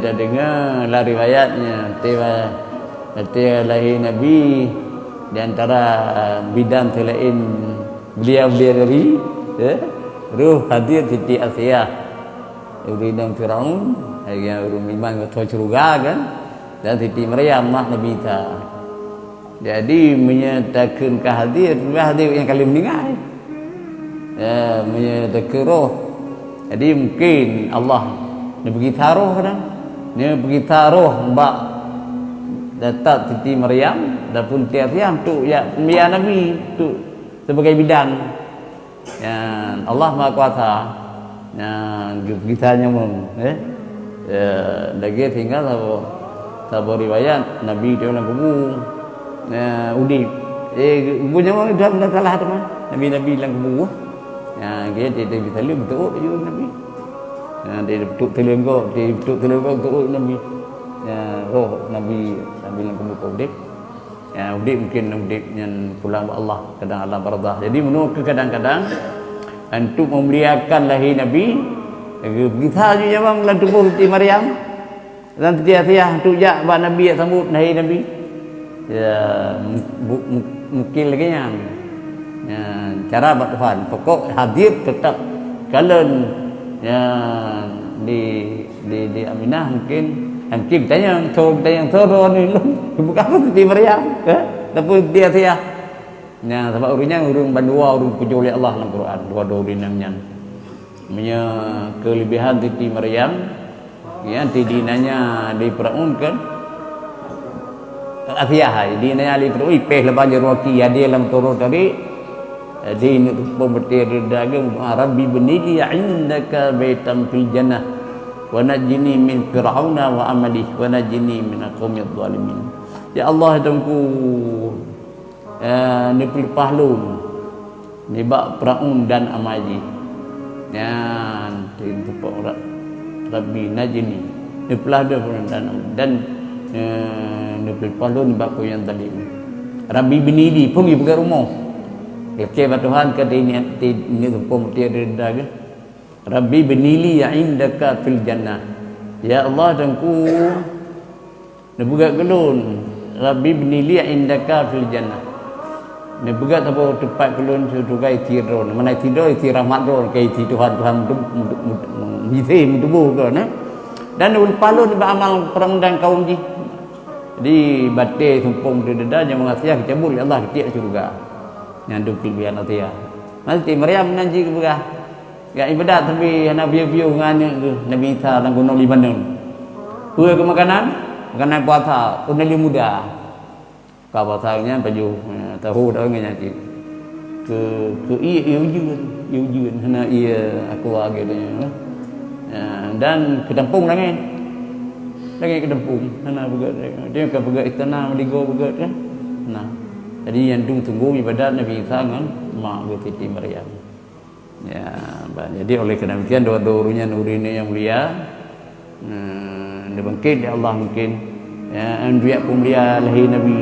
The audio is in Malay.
dah dengar lah riwayatnya ketika lahir Nabi di antara bidang lain beliau tadi ruh hadir Siti Asiyah Urinam Firaun yang iman ke surga kan, dan Siti Maryam mak Nabi Isa. Jadi menyatakan hadir yang kali meninggal menyatakan roh. Jadi mungkin Allah dia bagi taruh kan, dia bagi taruh mbak datang Siti Maryam dan pun tiap-tiap tu ya pembiar Nabi tu sebagai bidang yang Allah Maha Kuasa yang kisahnya lagi tinggal sabar riwayat Nabi dia dalam kubur udip kuburnya orang dah salah tu mah Nabi dalam kubur dia bisa lu betul juga Nabi dia betul telengok betul Nabi roh Nabi dalam kubur udip udip mungkin udip yang pulang Allah kadang alam barzah. Jadi menurut kadang-kadang untuk memuliakan lahir Nabi kita je bang dalam tubuh Siti Maryam dan Siti Asiyah untuk jak buat Nabi sambut lahir Nabi mungkin lagi yang cara buat Tuhan pokok hadir tetap kalian di Aminah mungkin tanya yang turun ni bukan apa Siti Maryam tapi Siti Asiyah sebab urung bandua urung puji oleh Allah dalam Quran dua namanya punya kelebihan Siti Maryam dinanya diperaunkan Asiyah dinanya diperaun ipeh lepas jeruaki dia dalam turun tadi di pembetir dagang Rabbi benili indaka baitan fil jannah wa najini min fir'auna wa amali wa najini min aqwamidh dhalimin. Ya Allah tungku ni pelpahlun ni bak peraun dan amaji itu orang Rabbi najini ni pelpahlun dan ni pelpahlun bak yang tadi Rabbi benili pergi pergi rumah kecewa Tuhan kata ini tumpung tiada daga Rabbi benili indaka fil jannah. Ya Allah tungku ni buka gelun Rabbi benili indaka fil jannah. Ni buka apa tempat gelun sudugai tidur mana tidur ti rahmat ron kai ti Tuhan misi mutubu ke dan ul palun beramal perundang kaum ji. Jadi batik tumpung dedah yang mengasiah cabul ya Allah ketiak surga. Yang duk kelebihan Asiyah. Nanti Maryam nanti ke berah. Ya ibadat tapi Nabi view nganya Nabi Isa dalam gunung Libanon. Pua ke makanan puasa, unali muda. Ka puasanya baju tahu dah nganya ke ieu hana ia aku lagi dia. Dan ke Tampung lagi ke Tampung hana begat dia ke begat istana meligo begat kan. Nah. Jadi yang tunggu ibadat Nabi Isa kan mak Siti Maryam. Ya, jadi oleh kerana demikian dua-duanya nurine yang mulia dia bangkit ya Allah mungkin anbiya pun mulia lahir Nabi